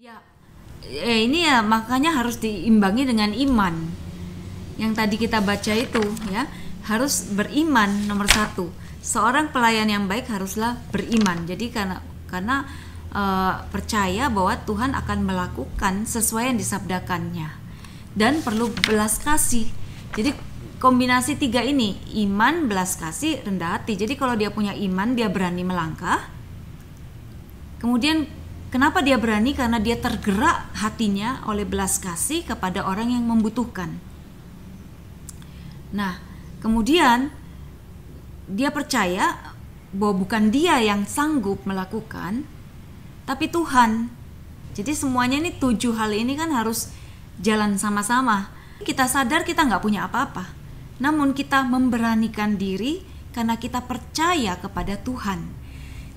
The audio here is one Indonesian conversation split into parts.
Ya, ini ya makanya harus diimbangi dengan iman. Yang tadi kita baca itu ya, harus beriman nomor satu. Seorang pelayan yang baik haruslah beriman. Jadi karena percaya bahwa Tuhan akan melakukan sesuai yang disabdakannya. Dan perlu belas kasih. Jadi kombinasi tiga ini, iman, belas kasih, rendah hati. Jadi kalau dia punya iman, dia berani melangkah. Kemudian kenapa dia berani? Karena dia tergerak hatinya oleh belas kasih kepada orang yang membutuhkan. Nah, kemudian dia percaya bahwa bukan dia yang sanggup melakukan, tapi Tuhan. Jadi semuanya ini 7 hal ini kan harus jalan sama-sama. Kita sadar kita nggak punya apa-apa, namun kita memberanikan diri karena kita percaya kepada Tuhan.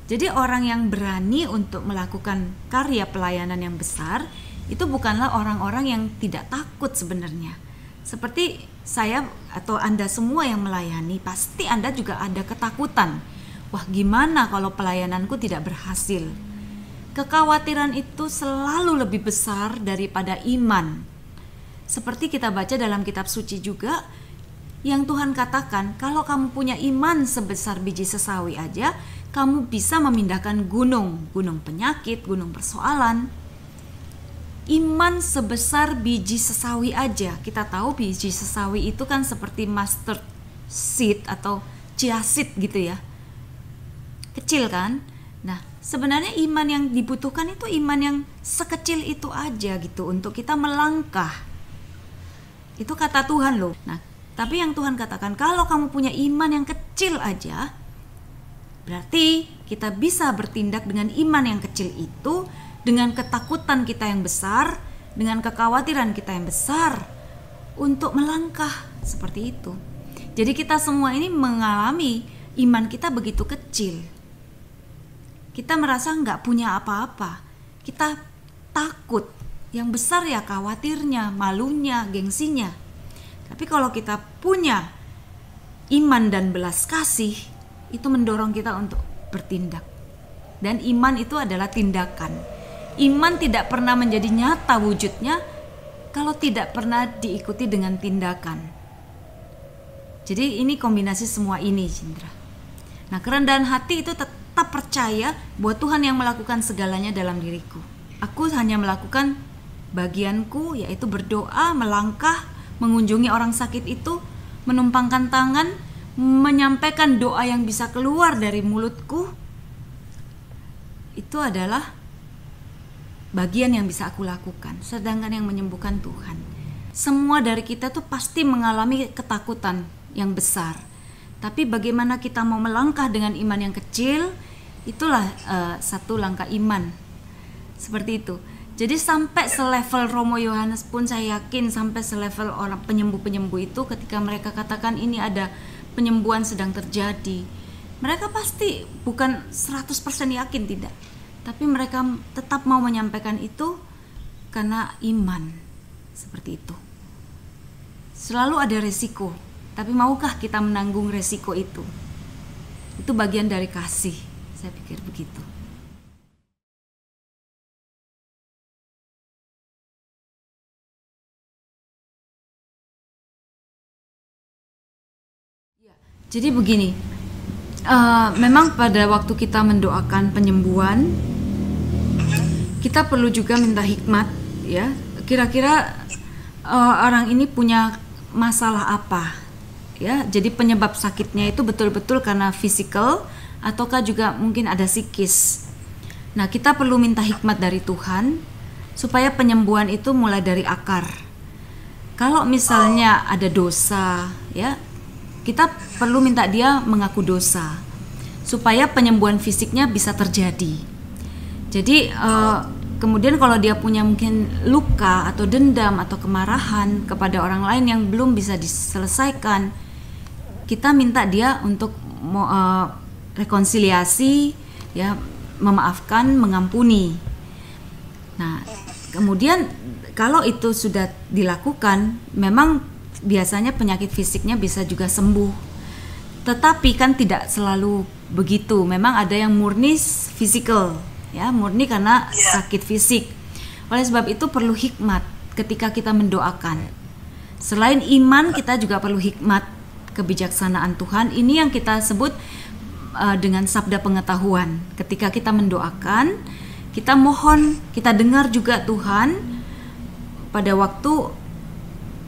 Jadi orang yang berani untuk melakukan karya pelayanan yang besar itu bukanlah orang-orang yang tidak takut sebenarnya. Seperti saya atau Anda semua yang melayani, pasti Anda juga ada ketakutan. Wah, gimana kalau pelayananku tidak berhasil? Kekhawatiran itu selalu lebih besar daripada iman. Seperti kita baca dalam kitab suci juga, yang Tuhan katakan, kalau kamu punya iman sebesar biji sesawi aja, kamu bisa memindahkan gunung penyakit, gunung persoalan. Iman sebesar biji sesawi aja. Kita tahu biji sesawi itu kan seperti mustard seed atau chia seed gitu ya. Kecil kan? Nah, sebenarnya iman yang dibutuhkan itu iman yang sekecil itu aja gitu untuk kita melangkah. Itu kata Tuhan loh. Nah, tapi yang Tuhan katakan, kalau kamu punya iman yang kecil aja, berarti kita bisa bertindak dengan iman yang kecil itu, dengan ketakutan kita yang besar, dengan kekhawatiran kita yang besar, untuk melangkah seperti itu. Jadi kita semua ini mengalami iman kita begitu kecil. Kita merasa nggak punya apa-apa. Kita takut. Yang besar ya khawatirnya, malunya, gengsinya. Tapi kalau kita punya iman dan belas kasih, itu mendorong kita untuk bertindak. Dan iman itu adalah tindakan. Iman tidak pernah menjadi nyata wujudnya kalau tidak pernah diikuti dengan tindakan. Jadi ini kombinasi semua ini, Cindra. Nah, kerendahan hati itu tetap percaya bahwa Tuhan yang melakukan segalanya dalam diriku. Aku hanya melakukan bagianku, yaitu berdoa, melangkah, mengunjungi orang sakit itu, menumpangkan tangan, menyampaikan doa yang bisa keluar dari mulutku. Itu adalah bagian yang bisa aku lakukan, sedangkan yang menyembuhkan Tuhan. Semua dari kita tuh pasti mengalami ketakutan yang besar. Tapi bagaimana kita mau melangkah dengan iman yang kecil, itulah satu langkah iman. Seperti itu. Jadi sampai selevel Romo Yohanes pun saya yakin, sampai selevel orang penyembuh-penyembuh itu ketika mereka katakan ini ada penyembuhan sedang terjadi, mereka pasti bukan 100% yakin, tidak. Tapi mereka tetap mau menyampaikan itu karena iman. Seperti itu. Selalu ada resiko, tapi maukah kita menanggung resiko itu? Itu bagian dari kasih, saya pikir begitu. Jadi begini, memang pada waktu kita mendoakan penyembuhan, kita perlu juga minta hikmat, ya. Kira-kira orang ini punya masalah apa, ya? Jadi penyebab sakitnya itu betul-betul karena fisikal ataukah juga mungkin ada psikis. Nah, kita perlu minta hikmat dari Tuhan supaya penyembuhan itu mulai dari akar. Kalau misalnya ada dosa, ya, kita perlu minta dia mengaku dosa supaya penyembuhan fisiknya bisa terjadi. Jadi kemudian kalau dia punya mungkin luka atau dendam atau kemarahan kepada orang lain yang belum bisa diselesaikan, kita minta dia untuk rekonsiliasi, ya, memaafkan, mengampuni. Nah, kemudian kalau itu sudah dilakukan, memang biasanya penyakit fisiknya bisa juga sembuh. Tetapi kan tidak selalu begitu. Memang ada yang murni fisikal, ya, murni karena sakit fisik. Oleh sebab itu perlu hikmat ketika kita mendoakan. Selain iman, kita juga perlu hikmat, kebijaksanaan Tuhan. Ini yang kita sebut dengan sabda pengetahuan. Ketika kita mendoakan, kita mohon, kita dengar juga Tuhan. Pada waktu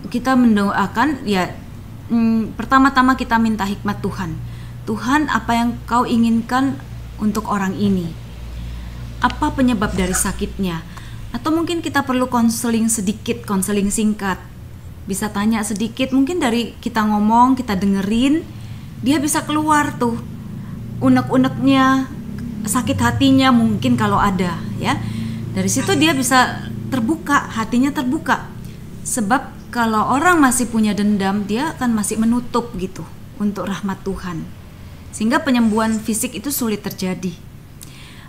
kita mendoakan, ya pertama-tama kita minta hikmat Tuhan. Tuhan, apa yang Kau inginkan untuk orang ini? Apa penyebab dari sakitnya? Atau mungkin kita perlu konseling sedikit, konseling singkat. Bisa tanya sedikit, mungkin dari kita ngomong, kita dengerin, dia bisa keluar tuh unek-uneknya, sakit hatinya mungkin kalau ada, ya. Dari situ dia bisa terbuka, hatinya terbuka. Sebab kalau orang masih punya dendam, dia akan masih menutup gitu untuk rahmat Tuhan. Sehingga penyembuhan fisik itu sulit terjadi.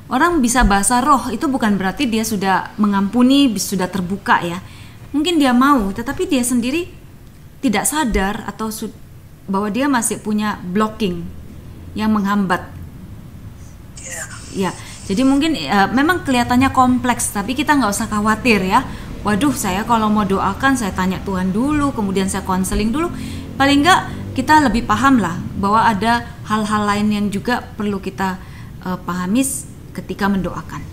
Orang bisa bahasa roh, itu bukan berarti dia sudah mengampuni, sudah terbuka ya. Mungkin dia mau, tetapi dia sendiri tidak sadar atau bahwa dia masih punya blocking yang menghambat. Ya, jadi mungkin memang kelihatannya kompleks, tapi kita nggak usah khawatir ya. Waduh, saya kalau mau doakan saya tanya Tuhan dulu, kemudian saya konseling dulu. Paling nggak kita lebih paham lah bahwa ada hal-hal lain yang juga perlu kita pahami ketika mendoakan.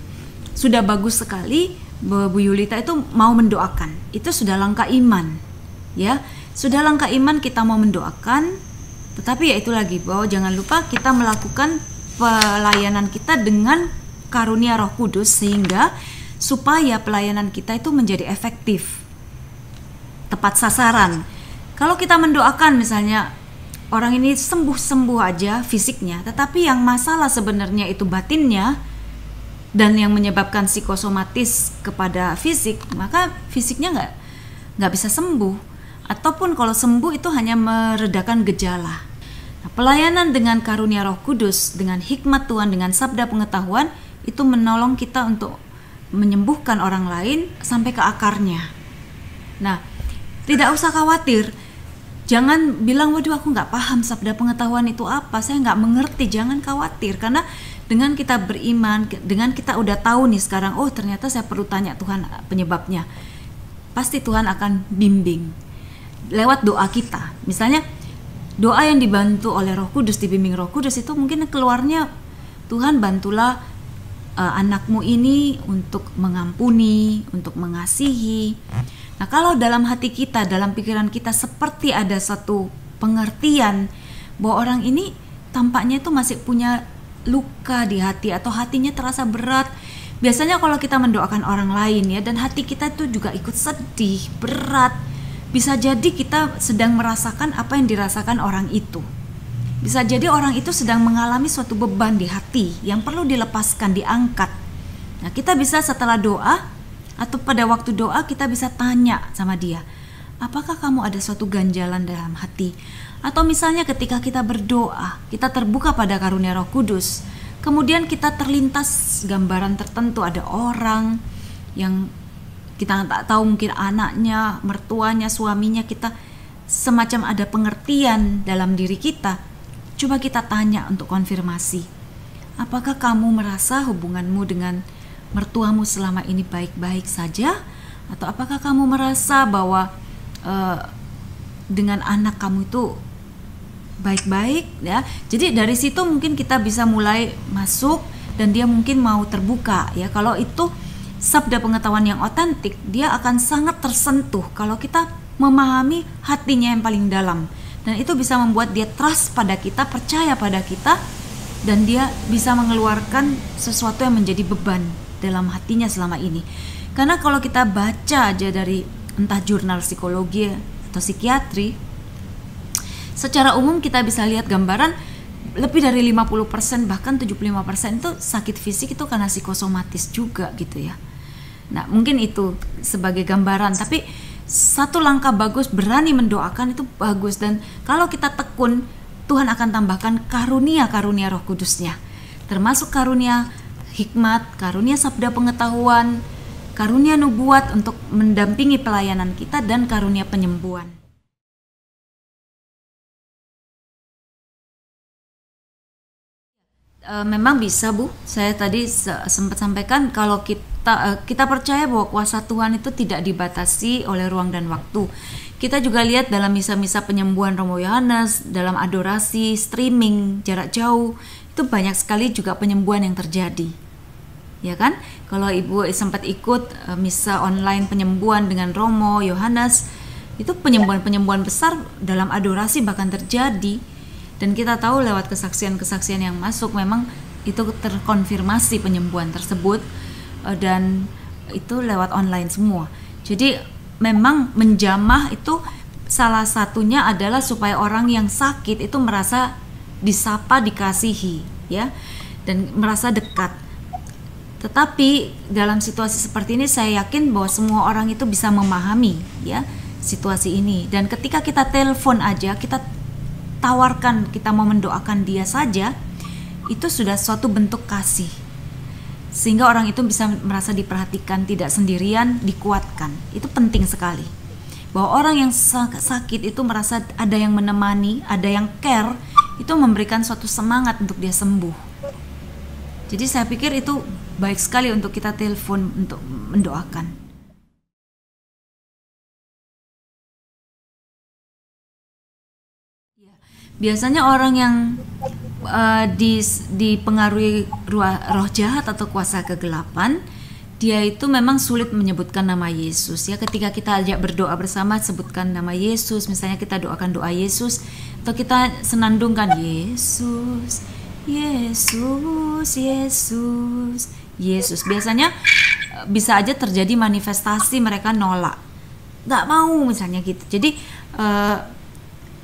Sudah bagus sekali Bu Yulita itu mau mendoakan. Itu sudah langkah iman. Ya, sudah langkah iman kita mau mendoakan. Tetapi ya itu lagi, bahwa jangan lupa kita melakukan pelayanan kita dengan karunia Roh Kudus sehingga supaya pelayanan kita itu menjadi efektif, tepat sasaran. Kalau kita mendoakan misalnya orang ini sembuh-sembuh aja fisiknya, tetapi yang masalah sebenarnya itu batinnya dan yang menyebabkan psikosomatis kepada fisik, maka fisiknya nggak bisa sembuh. Ataupun kalau sembuh itu hanya meredakan gejala. Nah, pelayanan dengan karunia Roh Kudus, dengan hikmat Tuhan, dengan sabda pengetahuan, itu menolong kita untuk menyembuhkan orang lain sampai ke akarnya. Nah, tidak usah khawatir. Jangan bilang, waduh aku nggak paham sabda pengetahuan itu apa, saya nggak mengerti. Jangan khawatir, karena dengan kita beriman, dengan kita udah tahu nih sekarang, oh ternyata saya perlu tanya Tuhan penyebabnya. Pasti Tuhan akan bimbing lewat doa kita. Misalnya doa yang dibantu oleh Roh Kudus, dibimbing Roh Kudus, itu mungkin keluarnya, Tuhan bantulah anakmu ini untuk mengampuni, untuk mengasihi. Nah, kalau dalam hati kita, dalam pikiran kita seperti ada satu pengertian bahwa orang ini tampaknya itu masih punya luka di hati atau hatinya terasa berat. Biasanya kalau kita mendoakan orang lain ya, dan hati kita itu juga ikut sedih, berat, bisa jadi kita sedang merasakan apa yang dirasakan orang itu. Bisa jadi orang itu sedang mengalami suatu beban di hati yang perlu dilepaskan, diangkat. Nah, kita bisa setelah doa atau pada waktu doa kita bisa tanya sama dia, apakah kamu ada suatu ganjalan dalam hati? Atau misalnya ketika kita berdoa, kita terbuka pada karunia Roh Kudus, kemudian kita terlintas gambaran tertentu, ada orang yang kita tak tahu, mungkin anaknya, mertuanya, suaminya, kita semacam ada pengertian dalam diri kita. Coba kita tanya untuk konfirmasi, apakah kamu merasa hubunganmu dengan mertuamu selama ini baik-baik saja? Atau apakah kamu merasa bahwa dengan anak kamu itu baik-baik ya? Jadi dari situ mungkin kita bisa mulai masuk dan dia mungkin mau terbuka ya. Kalau itu sabda pengetahuan yang otentik, dia akan sangat tersentuh kalau kita memahami hatinya yang paling dalam, dan itu bisa membuat dia trust pada kita, percaya pada kita, dan dia bisa mengeluarkan sesuatu yang menjadi beban dalam hatinya selama ini. Karena kalau kita baca aja dari entah jurnal psikologi atau psikiatri, secara umum kita bisa lihat gambaran lebih dari 50%, bahkan 75% itu sakit fisik itu karena psikosomatis juga gitu ya. Nah, mungkin itu sebagai gambaran, tapi satu langkah bagus, berani mendoakan itu bagus. Dan kalau kita tekun, Tuhan akan tambahkan karunia-karunia Roh Kudusnya, termasuk karunia hikmat, karunia sabda pengetahuan, karunia nubuat untuk mendampingi pelayanan kita, dan karunia penyembuhan. Memang bisa, Bu. Saya tadi sempat sampaikan kalau kita percaya bahwa kuasa Tuhan itu tidak dibatasi oleh ruang dan waktu. Kita juga lihat dalam misa-misa penyembuhan Romo Yohanes, dalam adorasi, streaming, jarak jauh, itu banyak sekali juga penyembuhan yang terjadi. Ya kan? Kalau Ibu sempat ikut misa online penyembuhan dengan Romo Yohanes, itu penyembuhan-penyembuhan besar dalam adorasi bahkan terjadi. Dan kita tahu lewat kesaksian-kesaksian yang masuk memang itu terkonfirmasi penyembuhan tersebut, dan itu lewat online semua. Jadi memang menjamah itu salah satunya adalah supaya orang yang sakit itu merasa disapa, dikasihi, ya, dan merasa dekat. Tetapi dalam situasi seperti ini saya yakin bahwa semua orang itu bisa memahami, ya, situasi ini. Dan ketika kita telepon aja, kita tawarkan kita mau mendoakan dia saja, itu sudah suatu bentuk kasih, sehingga orang itu bisa merasa diperhatikan, tidak sendirian, dikuatkan. Itu penting sekali, bahwa orang yang sakit itu merasa ada yang menemani, ada yang care, itu memberikan suatu semangat untuk dia sembuh. Jadi saya pikir itu baik sekali untuk kita telepon untuk mendoakan. Biasanya orang yang dipengaruhi roh jahat atau kuasa kegelapan, dia itu memang sulit menyebutkan nama Yesus, ya. Ketika kita ajak berdoa bersama, sebutkan nama Yesus, misalnya kita doakan doa Yesus, atau kita senandungkan Yesus, Yesus, Yesus, Yesus. Biasanya bisa aja terjadi manifestasi mereka nolak, nggak mau misalnya gitu. Jadi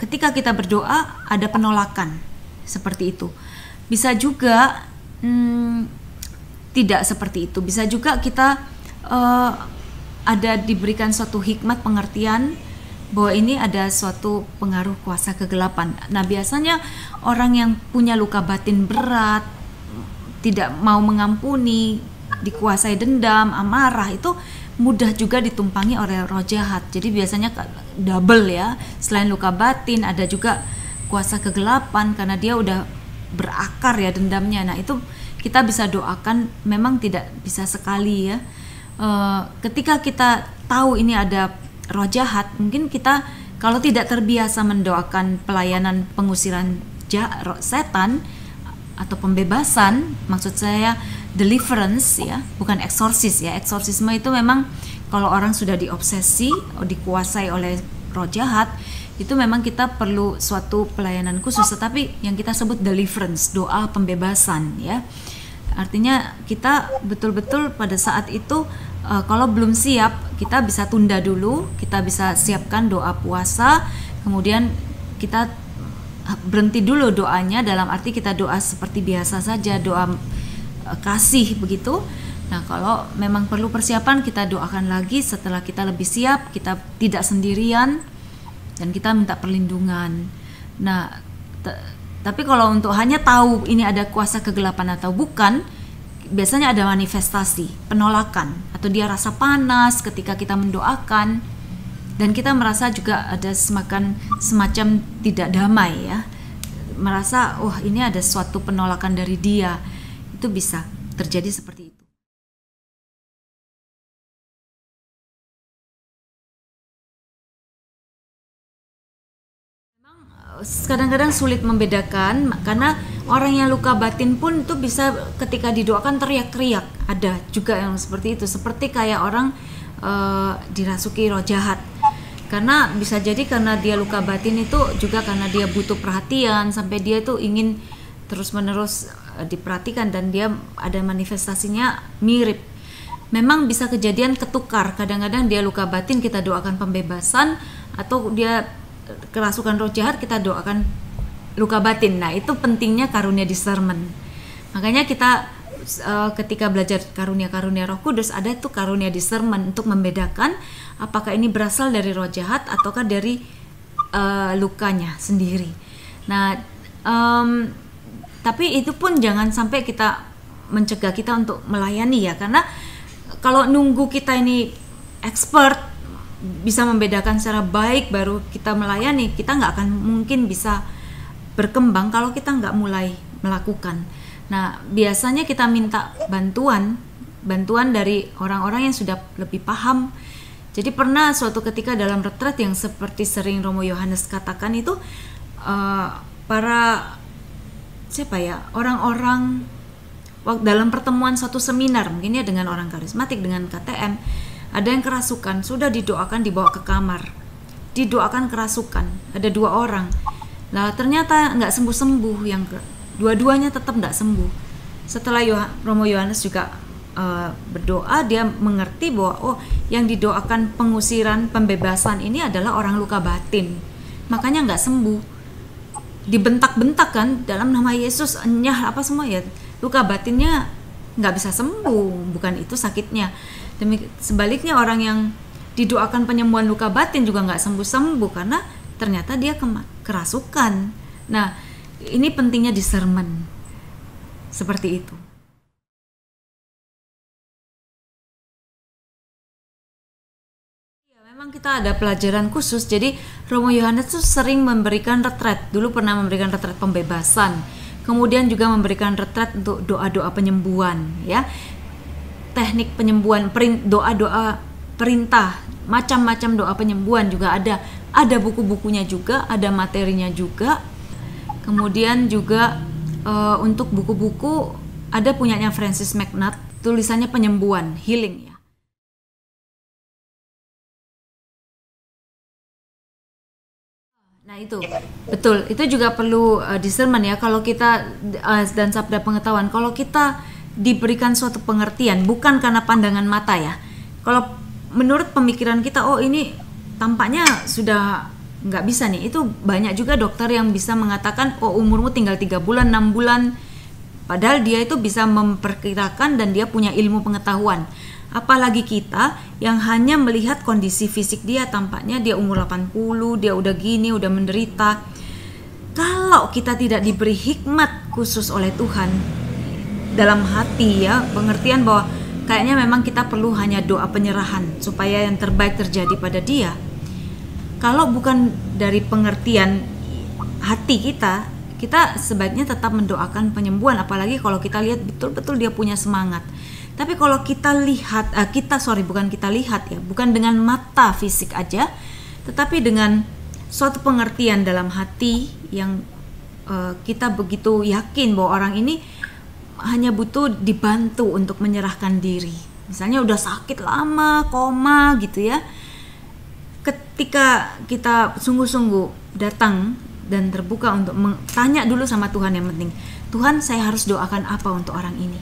ketika kita berdoa ada penolakan seperti itu. Bisa juga tidak seperti itu. Bisa juga kita ada diberikan suatu hikmat pengertian bahwa ini ada suatu pengaruh kuasa kegelapan. Nah, biasanya orang yang punya luka batin berat, tidak mau mengampuni, dikuasai dendam, amarah, itu mudah juga ditumpangi oleh roh jahat. Jadi biasanya double, ya. Selain luka batin ada juga kuasa kegelapan karena dia udah berakar, ya, dendamnya. Nah, itu kita bisa doakan, memang tidak bisa sekali, ya. Ketika kita tahu ini ada roh jahat, mungkin kita kalau tidak terbiasa mendoakan pelayanan pengusiran setan atau pembebasan, maksud saya deliverance, ya, bukan eksorsis, ya. Eksorsisme itu memang kalau orang sudah diobsesi, dikuasai oleh roh jahat, itu memang kita perlu suatu pelayanan khusus. Tetapi yang kita sebut deliverance, doa pembebasan, ya, artinya kita betul-betul pada saat itu kalau belum siap, kita bisa tunda dulu, kita bisa siapkan doa puasa, kemudian kita berhenti dulu doanya, dalam arti kita doa seperti biasa saja, doa kasih begitu. Nah, kalau memang perlu persiapan, kita doakan lagi setelah kita lebih siap, kita tidak sendirian, dan kita minta perlindungan. Nah, tapi kalau untuk hanya tahu ini ada kuasa kegelapan atau bukan, biasanya ada manifestasi penolakan, atau dia rasa panas ketika kita mendoakan, dan kita merasa juga ada semacam tidak damai, ya, merasa ini ada suatu penolakan dari dia. Itu bisa terjadi seperti itu. Memang kadang-kadang sulit membedakan, karena orang yang luka batin pun itu bisa ketika didoakan teriak-teriak. Ada juga yang seperti itu, seperti kayak orang dirasuki roh jahat. Karena bisa jadi karena dia luka batin itu juga karena dia butuh perhatian, sampai dia itu ingin terus-menerus diperhatikan, dan dia ada manifestasinya mirip. Memang bisa kejadian ketukar, kadang-kadang dia luka batin kita doakan pembebasan, atau dia kerasukan roh jahat kita doakan luka batin. Nah, itu pentingnya karunia discernment. Makanya kita ketika belajar karunia-karunia Roh Kudus, ada tuh karunia discernment untuk membedakan apakah ini berasal dari roh jahat ataukah dari lukanya sendiri. Nah, tapi itu pun jangan sampai kita mencegah kita untuk melayani, ya, karena kalau nunggu kita ini expert bisa membedakan secara baik baru kita melayani, kita nggak akan mungkin bisa berkembang kalau kita nggak mulai melakukan. Nah, biasanya kita minta bantuan dari orang-orang yang sudah lebih paham. Jadi pernah suatu ketika dalam retret yang seperti sering Romo Yohanes katakan itu, para siapa ya, orang-orang dalam pertemuan suatu seminar mungkin ya dengan orang karismatik, dengan KTM, ada yang kerasukan, sudah didoakan dibawa ke kamar, didoakan kerasukan, ada 2 orang. Nah ternyata nggak sembuh-sembuh, yang dua-duanya tetap nggak sembuh. Setelah Romo Yohanes juga berdoa, dia mengerti bahwa oh, yang didoakan pengusiran, pembebasan ini adalah orang luka batin, makanya nggak sembuh. Dibentak-bentak kan dalam nama Yesus, enyah apa semua ya, luka batinnya nggak bisa sembuh, bukan itu sakitnya. Sebaliknya orang yang didoakan penyembuhan luka batin juga nggak sembuh-sembuh karena ternyata dia kerasukan. Nah ini pentingnya discernment seperti itu. Memang kita ada pelajaran khusus, jadi Romo Yohanes tuh sering memberikan retret. Dulu pernah memberikan retret pembebasan, kemudian juga memberikan retret untuk doa-doa penyembuhan, ya, teknik penyembuhan, doa-doa perintah, macam-macam doa penyembuhan juga ada buku-bukunya juga, ada materinya juga. Kemudian juga untuk buku-buku ada punyanya Francis McNutt, tulisannya penyembuhan, healing ya. Nah itu betul, itu juga perlu discernment ya. Kalau kita dan sabda pengetahuan, kalau kita diberikan suatu pengertian bukan karena pandangan mata ya. Kalau menurut pemikiran kita, oh ini tampaknya sudah nggak bisa nih. Itu banyak juga dokter yang bisa mengatakan, oh umurmu tinggal 3 bulan, 6 bulan. Padahal dia itu bisa memperkirakan dan dia punya ilmu pengetahuan. Apalagi kita yang hanya melihat kondisi fisik dia, tampaknya dia umur 80, dia udah gini, udah menderita. Kalau kita tidak diberi hikmat khusus oleh Tuhan dalam hati ya, pengertian bahwa kayaknya memang kita perlu hanya doa penyerahan supaya yang terbaik terjadi pada dia. Kalau bukan dari pengertian hati kita sebaiknya tetap mendoakan penyembuhan, apalagi kalau kita lihat betul-betul dia punya semangat. Tapi kalau kita lihat, bukan dengan mata fisik aja, tetapi dengan suatu pengertian dalam hati yang kita begitu yakin bahwa orang ini hanya butuh dibantu untuk menyerahkan diri. Misalnya udah sakit lama, koma gitu ya. Ketika kita sungguh-sungguh datang dan terbuka untuk tanya dulu sama Tuhan, yang penting, Tuhan saya harus doakan apa untuk orang ini.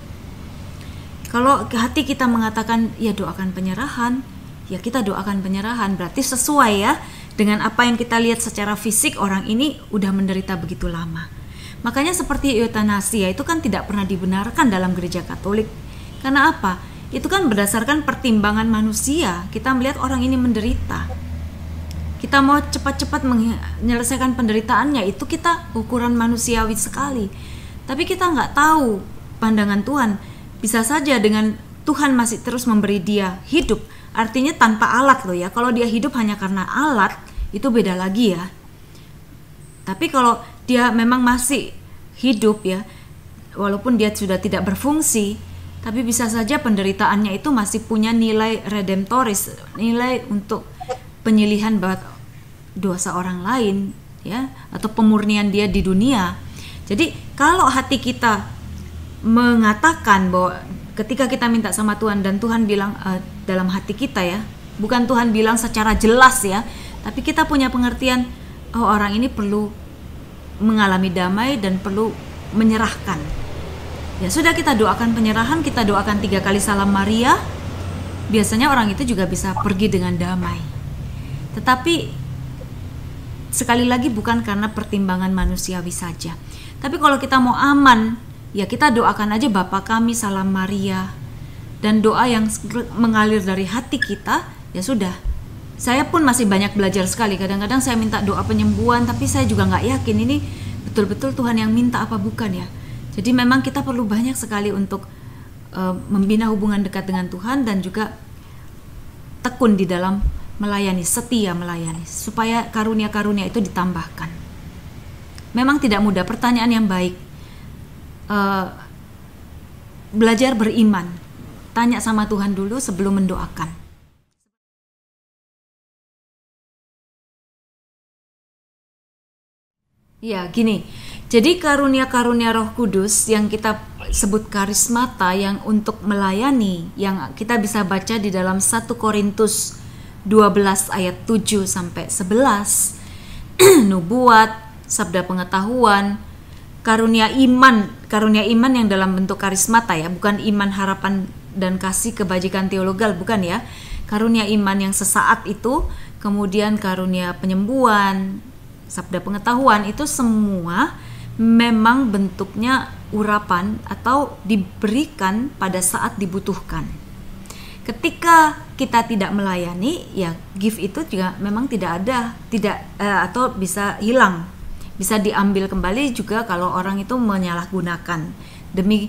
Kalau hati kita mengatakan ya doakan penyerahan, ya kita doakan penyerahan, berarti sesuai ya dengan apa yang kita lihat secara fisik, orang ini udah menderita begitu lama. Makanya seperti eutanasia itu kan tidak pernah dibenarkan dalam gereja Katolik. Karena apa? Itu kan berdasarkan pertimbangan manusia. Kita melihat orang ini menderita, kita mau cepat-cepat menyelesaikan penderitaannya, itu kita ukuran manusiawi sekali. Tapi kita nggak tahu pandangan Tuhan. Bisa saja dengan Tuhan masih terus memberi dia hidup, artinya tanpa alat loh ya. Kalau dia hidup hanya karena alat, itu beda lagi ya. Tapi kalau dia memang masih hidup ya, walaupun dia sudah tidak berfungsi, tapi bisa saja penderitaannya itu masih punya nilai redemptoris, nilai untuk penyilihan buat dosa orang lain ya, atau pemurnian dia di dunia. Jadi kalau hati kita mengatakan bahwa ketika kita minta sama Tuhan dan Tuhan bilang dalam hati kita ya, bukan Tuhan bilang secara jelas ya, tapi kita punya pengertian, oh orang ini perlu mengalami damai dan perlu menyerahkan. Ya sudah, kita doakan penyerahan, kita doakan 3 kali salam Maria, biasanya orang itu juga bisa pergi dengan damai. Tetapi sekali lagi bukan karena pertimbangan manusiawi saja. Tapi kalau kita mau aman, ya kita doakan aja Bapa kami salam Maria, dan doa yang mengalir dari hati kita, ya sudah. Saya pun masih banyak belajar sekali, kadang-kadang saya minta doa penyembuhan tapi saya juga nggak yakin ini betul-betul Tuhan yang minta apa bukan ya. Jadi memang kita perlu banyak sekali untuk membina hubungan dekat dengan Tuhan dan juga tekun di dalam melayani, setia melayani, supaya karunia-karunia itu ditambahkan. Memang tidak mudah, pertanyaan yang baik. belajar beriman. Tanya sama Tuhan dulu sebelum mendoakan. Ya, gini. Jadi karunia-karunia Roh Kudus yang kita sebut karismata yang untuk melayani, yang kita bisa baca di dalam 1 Korintus 12 ayat 7 sampai 11, nubuat, sabda pengetahuan, karunia iman yang dalam bentuk karismata ya, bukan iman harapan dan kasih kebajikan teologal, bukan ya. Karunia iman yang sesaat itu, kemudian karunia penyembuhan, sabda pengetahuan, itu semua memang bentuknya urapan atau diberikan pada saat dibutuhkan. Ketika kita tidak melayani, ya gift itu juga memang tidak ada, atau bisa hilang, bisa diambil kembali juga kalau orang itu menyalahgunakan. Demi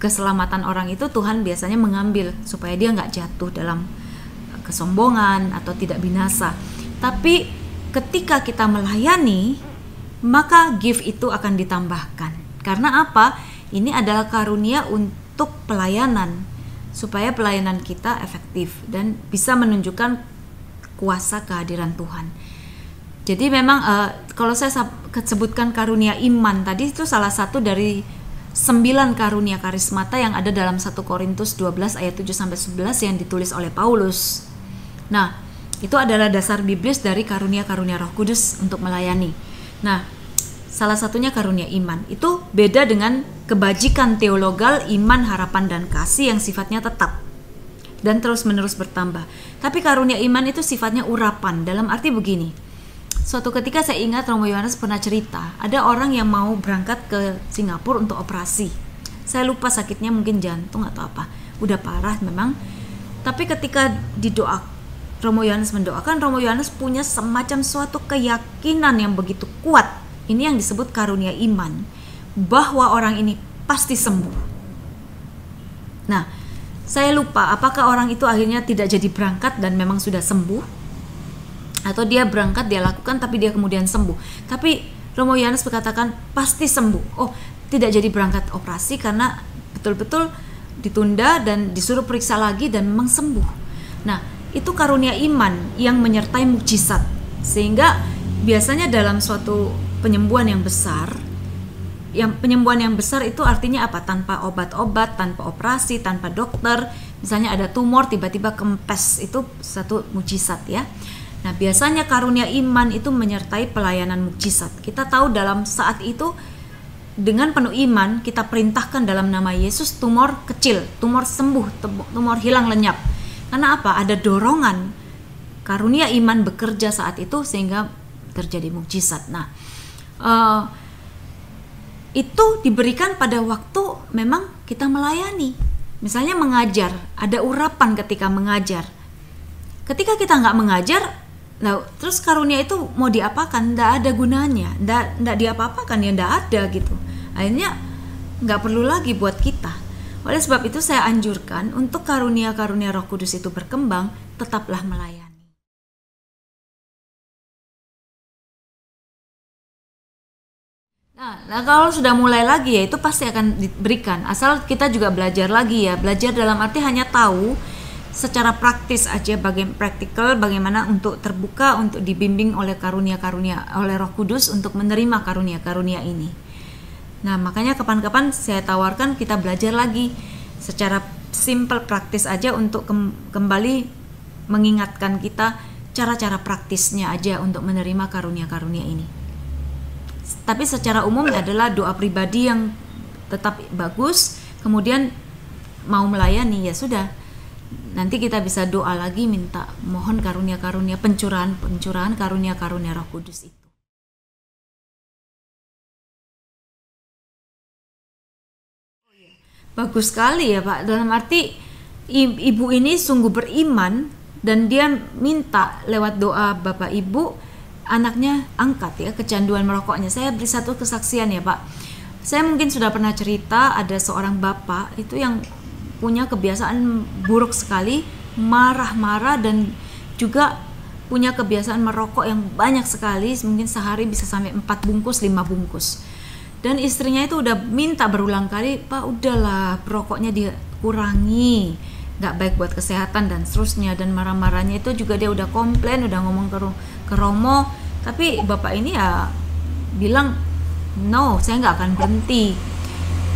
keselamatan orang itu Tuhan biasanya mengambil supaya dia nggak jatuh dalam kesombongan atau tidak binasa. Tapi ketika kita melayani, maka gift itu akan ditambahkan. Karena apa? Ini adalah karunia untuk pelayanan, supaya pelayanan kita efektif dan bisa menunjukkan kuasa kehadiran Tuhan. Jadi memang kalau saya sebutkan karunia iman tadi, itu salah satu dari 9 karunia karismata yang ada dalam 1 Korintus 12 ayat 7 sampai 11 yang ditulis oleh Paulus. Nah, itu adalah dasar biblis dari karunia-karunia Roh Kudus untuk melayani. Nah, salah satunya karunia iman. Itu beda dengan kebajikan teologal, iman, harapan, dan kasih yang sifatnya tetap dan terus-menerus bertambah. Tapi karunia iman itu sifatnya urapan, dalam arti begini. Suatu ketika saya ingat Romo Yohanes pernah cerita, ada orang yang mau berangkat ke Singapura untuk operasi. Saya lupa sakitnya, mungkin jantung atau apa. Udah parah memang. Tapi ketika Romo Yohanes mendoakan, Romo Yohanes punya semacam suatu keyakinan yang begitu kuat. Ini yang disebut karunia iman, bahwa orang ini pasti sembuh. Nah, saya lupa apakah orang itu akhirnya tidak jadi berangkat dan memang sudah sembuh, atau dia berangkat, dia lakukan tapi dia kemudian sembuh. Tapi Romo Yohanes berkatakan pasti sembuh. Oh, tidak jadi berangkat operasi karena betul-betul ditunda dan disuruh periksa lagi dan memang sembuh. Nah, itu karunia iman yang menyertai mukjizat, sehingga biasanya dalam suatu penyembuhan yang besar, penyembuhan yang besar itu artinya apa? Tanpa obat-obat, tanpa operasi, tanpa dokter. Misalnya ada tumor tiba-tiba kempes, itu satu mukjizat ya. Nah, biasanya karunia iman itu menyertai pelayanan mukjizat. Kita tahu dalam saat itu dengan penuh iman kita perintahkan dalam nama Yesus, tumor kecil, tumor sembuh, tumor hilang lenyap. Karena apa? Ada dorongan karunia iman bekerja saat itu sehingga terjadi mukjizat. Nah, itu diberikan pada waktu memang kita melayani. Misalnya mengajar, ada urapan ketika mengajar. Ketika kita nggak mengajar, terus karunia itu mau diapakan? Nggak ada gunanya, nggak diapa-apakan, ya nggak ada gitu. Akhirnya nggak perlu lagi buat kita. Oleh sebab itu saya anjurkan untuk karunia-karunia Roh Kudus itu berkembang, tetaplah melayani. Nah, kalau sudah mulai lagi ya itu pasti akan diberikan. Asal kita juga belajar lagi ya. Belajar dalam arti hanya tahu secara praktis aja, bagaimana untuk terbuka, untuk dibimbing oleh karunia-karunia, oleh Roh Kudus untuk menerima karunia-karunia ini. Nah, makanya kapan-kapan saya tawarkan kita belajar lagi secara simple, praktis aja untuk kembali mengingatkan kita cara-cara praktisnya aja untuk menerima karunia-karunia ini. Tapi secara umum adalah doa pribadi yang tetap bagus, kemudian mau melayani ya sudah. Nanti kita bisa doa lagi, minta mohon karunia-karunia, pencurahan karunia-karunia Roh Kudus itu. Bagus sekali ya Pak, dalam arti ibu ini sungguh beriman dan dia minta lewat doa Bapak Ibu anaknya angkat ya kecanduan merokoknya. Saya beri satu kesaksian ya Pak. Saya mungkin sudah pernah cerita, ada seorang bapak itu yang punya kebiasaan buruk sekali, marah-marah dan juga punya kebiasaan merokok yang banyak sekali, mungkin sehari bisa sampai 4 bungkus, 5 bungkus. Dan istrinya itu udah minta berulang kali, Pak udahlah rokoknya dikurangi, nggak baik buat kesehatan dan seterusnya. Dan marah-marahnya itu juga dia udah komplain, udah ngomong ke Romo, tapi bapak ini ya bilang no, saya nggak akan berhenti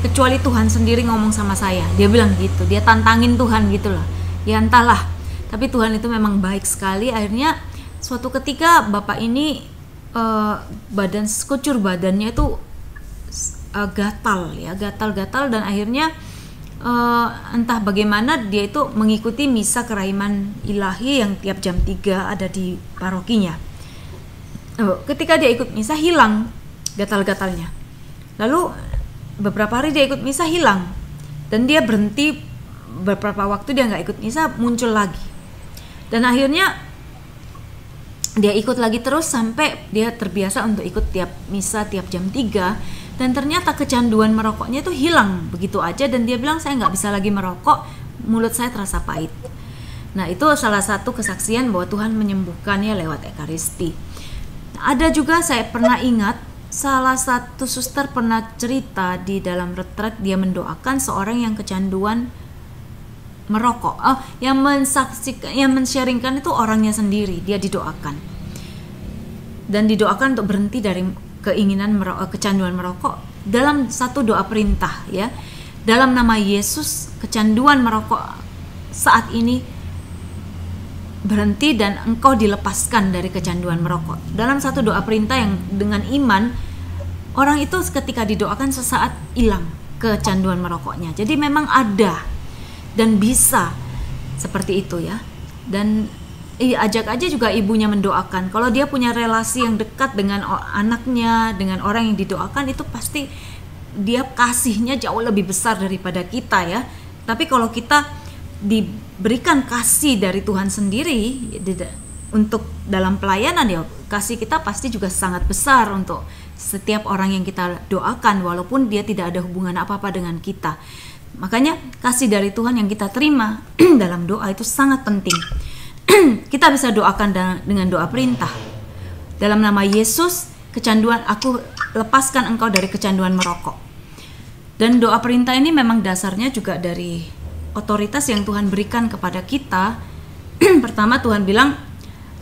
kecuali Tuhan sendiri ngomong sama saya. Dia bilang gitu, dia tantangin Tuhan gitulah. Ya entahlah, tapi Tuhan itu memang baik sekali. Akhirnya suatu ketika bapak ini sekujur badannya itu gatal dan akhirnya entah bagaimana dia itu mengikuti misa kerahiman ilahi yang tiap jam 3 ada di parokinya. Ketika dia ikut misa hilang gatal-gatalnya. Lalu beberapa hari dia ikut misa hilang, dan dia berhenti beberapa waktu, dia nggak ikut misa, muncul lagi. Dan akhirnya dia ikut lagi terus sampai dia terbiasa untuk ikut tiap misa tiap jam 3. Dan ternyata kecanduan merokoknya itu hilang begitu aja, dan dia bilang saya nggak bisa lagi merokok, mulut saya terasa pahit. Nah itu salah satu kesaksian bahwa Tuhan menyembuhkannya lewat Ekaristi. Ada juga saya pernah ingat salah satu suster pernah cerita di dalam retret, dia mendoakan seorang yang kecanduan merokok. Yang men-sharingkan itu orangnya sendiri, dia didoakan. Dan didoakan untuk berhenti dari keinginan kecanduan merokok dalam satu doa perintah ya. Dalam nama Yesus, kecanduan merokok saat ini berhenti dan engkau dilepaskan dari kecanduan merokok. Dalam satu doa perintah yang dengan iman, orang itu ketika didoakan sesaat hilang kecanduan merokoknya. Jadi memang ada dan bisa seperti itu ya. Dan ajak aja juga ibunya mendoakan. Kalau dia punya relasi yang dekat dengan anaknya, dengan orang yang didoakan, itu pasti dia kasihnya jauh lebih besar daripada kita ya. Tapi kalau kita diberikan kasih dari Tuhan sendiri untuk dalam pelayanan, ya kasih kita pasti juga sangat besar untuk setiap orang yang kita doakan, walaupun dia tidak ada hubungan apa-apa dengan kita. Makanya kasih dari Tuhan yang kita terima dalam doa itu sangat penting. Kita bisa doakan dengan doa perintah. Dalam nama Yesus, kecanduan, aku lepaskan engkau dari kecanduan merokok. Dan doa perintah ini memang dasarnya juga dari otoritas yang Tuhan berikan kepada kita. Pertama Tuhan bilang,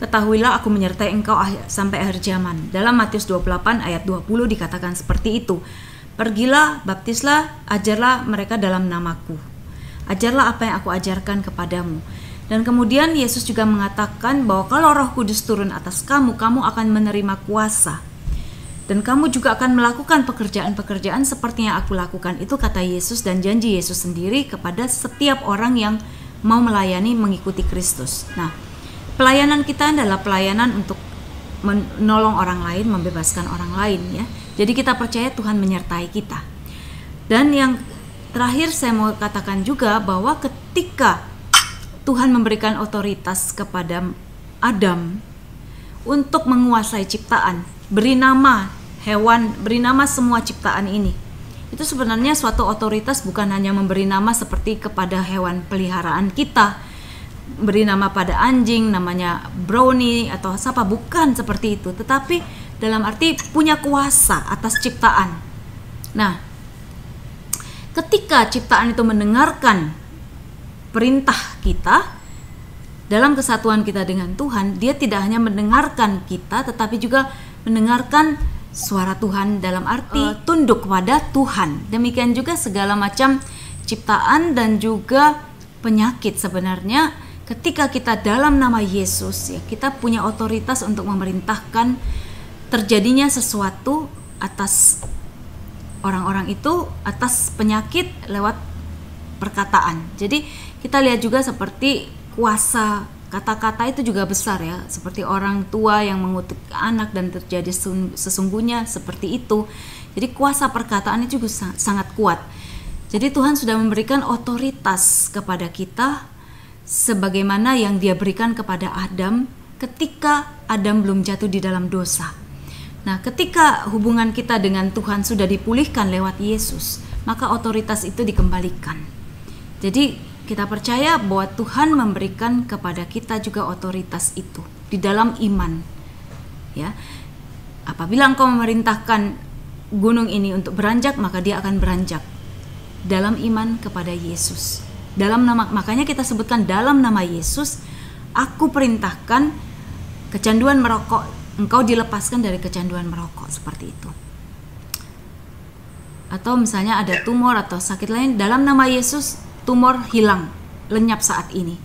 ketahuilah aku menyertai engkau sampai akhir zaman. Dalam Matius 28 ayat 20 dikatakan seperti itu. Pergilah, baptislah, ajarlah mereka dalam namaku. Ajarlah apa yang aku ajarkan kepadamu. Dan kemudian Yesus juga mengatakan bahwa kalau Roh Kudus turun atas kamu, kamu akan menerima kuasa. Dan kamu juga akan melakukan pekerjaan-pekerjaan seperti yang aku lakukan. Itu kata Yesus dan janji Yesus sendiri kepada setiap orang yang mau melayani mengikuti Kristus. Nah, pelayanan kita adalah pelayanan untuk menolong orang lain, membebaskan orang lain ya. Jadi kita percaya Tuhan menyertai kita. Dan yang terakhir saya mau katakan juga bahwa ketika Tuhan memberikan otoritas kepada Adam untuk menguasai ciptaan, beri nama hewan, beri nama semua ciptaan ini. Itu sebenarnya suatu otoritas, bukan hanya memberi nama seperti kepada hewan peliharaan kita, beri nama pada anjing namanya Brownie atau siapa, bukan seperti itu, tetapi dalam arti punya kuasa atas ciptaan. Nah, ketika ciptaan itu mendengarkan perintah kita dalam kesatuan kita dengan Tuhan, dia tidak hanya mendengarkan kita tetapi juga mendengarkan suara Tuhan dalam arti tunduk kepada Tuhan. Demikian juga segala macam ciptaan dan juga penyakit. Sebenarnya ketika kita dalam nama Yesus ya, kita punya otoritas untuk memerintahkan terjadinya sesuatu atas orang-orang itu, atas penyakit lewat perkataan. Jadi kita lihat juga seperti kuasa kata-kata itu juga besar ya, seperti orang tua yang mengutuk anak dan terjadi sesungguhnya seperti itu. Jadi kuasa perkataan itu juga sangat kuat. Jadi Tuhan sudah memberikan otoritas kepada kita sebagaimana yang Dia berikan kepada Adam ketika Adam belum jatuh di dalam dosa. Nah, ketika hubungan kita dengan Tuhan sudah dipulihkan lewat Yesus, maka otoritas itu dikembalikan. Jadi kita percaya bahwa Tuhan memberikan kepada kita juga otoritas itu di dalam iman. Ya. Apabila engkau memerintahkan gunung ini untuk beranjak, maka dia akan beranjak dalam iman kepada Yesus. Makanya kita sebutkan dalam nama Yesus, aku perintahkan kecanduan merokok, engkau dilepaskan dari kecanduan merokok, seperti itu. Atau misalnya ada tumor atau sakit lain, dalam nama Yesus tumor hilang, lenyap saat ini.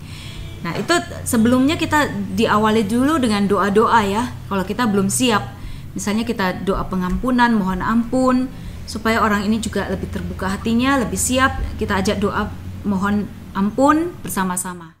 Nah, itu sebelumnya kita diawali dulu dengan doa-doa ya. Kalau kita belum siap, misalnya kita doa pengampunan, mohon ampun, supaya orang ini juga lebih terbuka hatinya, lebih siap, kita ajak doa mohon ampun bersama-sama.